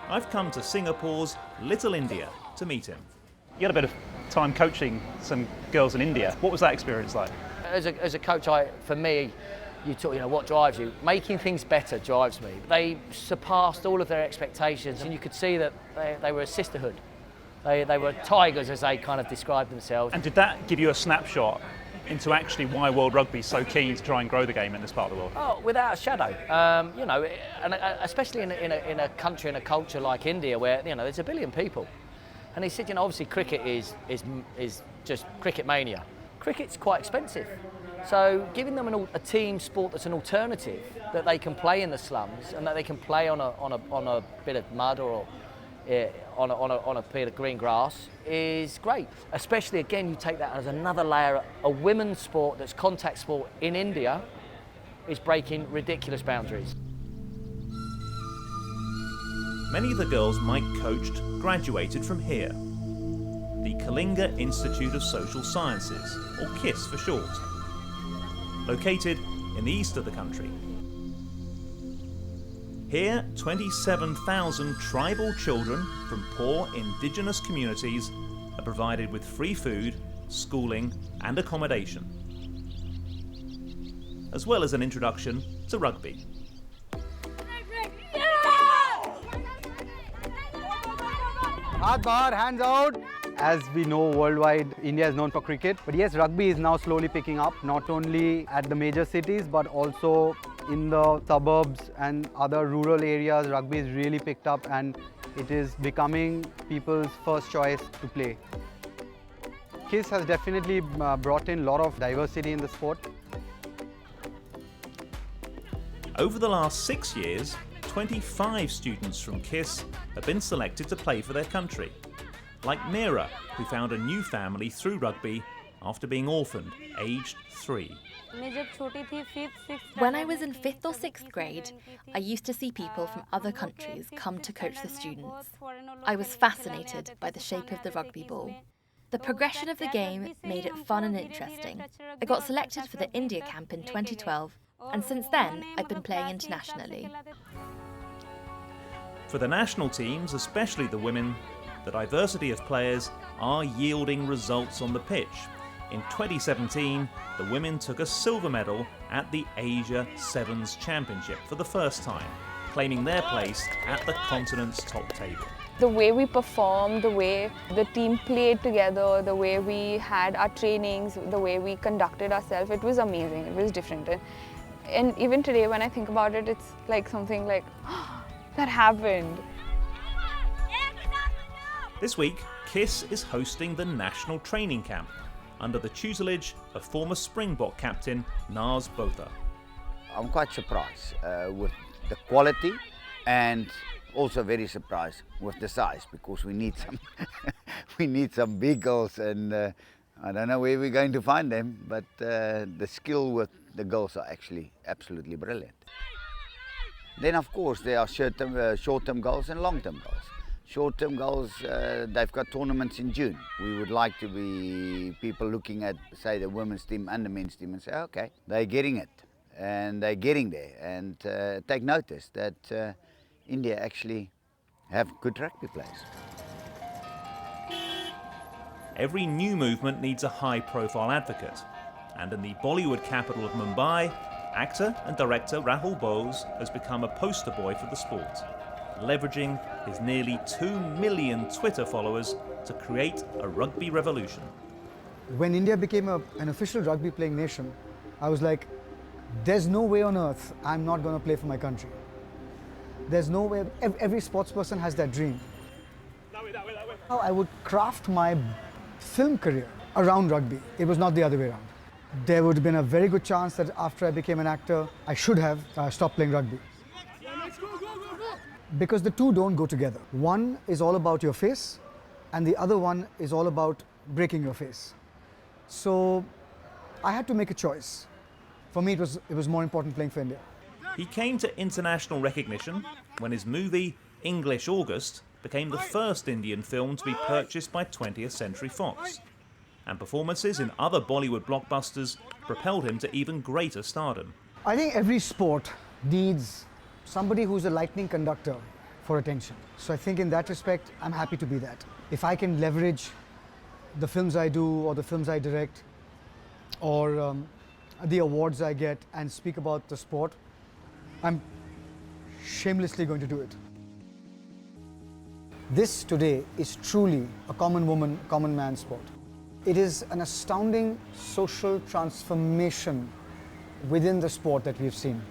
I've come to Singapore's Little India to meet him. You had a bit of time coaching some girls in India. What was that experience like? As a coach, for me, you talk, what drives you? Making things better drives me. They surpassed all of their expectations, and you could see that they were a sisterhood. They were tigers, as they kind of described themselves. And did that give you a snapshot into actually why World Rugby is so keen to try and grow the game in this part of the world? Oh, without a shadow. And especially in a country and a culture like India, where there's 1 billion people, and he said, obviously cricket is just cricket mania. Cricket's quite expensive, so giving them a team sport that's an alternative that they can play in the slums and that they can play on a bit of mud or on a bit of green grass is great. Especially, again, you take that as another layer. A women's sport that's contact sport in India is breaking ridiculous boundaries. Many of the girls Mike coached graduated from here, the Kalinga Institute of Social Sciences, or KISS for short, located in the east of the country. Here, 27,000 tribal children from poor indigenous communities are provided with free food, schooling and accommodation, as well as an introduction to rugby. Haath bahar, hands out. As we know, worldwide, India is known for cricket. But yes, rugby is now slowly picking up, not only at the major cities, but also in the suburbs and other rural areas. Rugby is really picked up and it is becoming people's first choice to play. KISS has definitely brought in a lot of diversity in the sport. Over the last 6 years, 25 students from KISS have been selected to play for their country, like Meera, who found a new family through rugby after being orphaned, aged 3. When I was in 5th or 6th grade, I used to see people from other countries come to coach the students. I was fascinated by the shape of the rugby ball. The progression of the game made it fun and interesting. I got selected for the India camp in 2012, and since then I've been playing internationally. For the national teams, especially the women, the diversity of players are yielding results on the pitch. In 2017, the women took a silver medal at the Asia Sevens Championship for the first time, claiming their place at the continent's top table. The way we performed, the way the team played together, the way we had our trainings, the way we conducted ourselves, it was amazing, it was different. And even today when I think about it, it's like something like, oh, that happened. This week, KISS is hosting the National Training Camp under the tutelage of former Springbook captain Naas Botha. I'm quite surprised with the quality and also very surprised with the size, because we need some we need some big girls, and I don't know where we're going to find them, but the skill with the girls are actually absolutely brilliant. Then of course there are short-term goals and long-term goals. Short-term goals, they've got tournaments in June. We would like to be people looking at, say, the women's team and the men's team and say, okay, they're getting it and they're getting there, and take notice that India actually have good rugby players. Every new movement needs a high-profile advocate, and in the Bollywood capital of Mumbai, actor and director Rahul Bose has become a poster boy for the sport, leveraging his nearly 2 million Twitter followers to create a rugby revolution. When India became an official rugby playing nation, I was like, there's no way on earth I'm not going to play for my country. There's no way. Every sports person has that dream. How I would craft my film career around rugby. It was not the other way around. There would have been a very good chance that after I became an actor, I should have stopped playing rugby. Because the two don't go together. One is all about your face, and the other one is all about breaking your face. So I had to make a choice. For me, it was more important playing for India. He came to international recognition when his movie English August became the first Indian film to be purchased by 20th Century Fox. And performances in other Bollywood blockbusters propelled him to even greater stardom. I think every sport needs somebody who's a lightning conductor for attention. So I think in that respect, I'm happy to be that. If I can leverage the films I do or the films I direct or the awards I get and speak about the sport, I'm shamelessly going to do it. This today is truly a common woman, common man sport. It is an astounding social transformation within the sport that we've seen.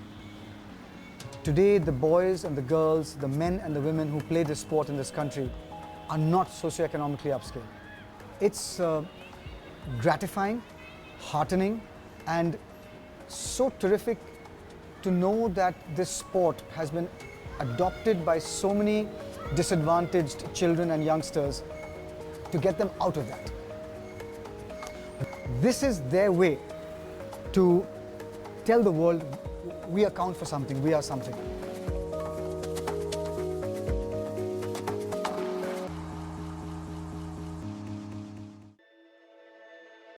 Today, the boys and the girls, the men and the women who play this sport in this country are not socio-economically upscale. It's gratifying, heartening, and so terrific to know that this sport has been adopted by so many disadvantaged children and youngsters to get them out of that. This is their way to tell the world we account for something, we are something.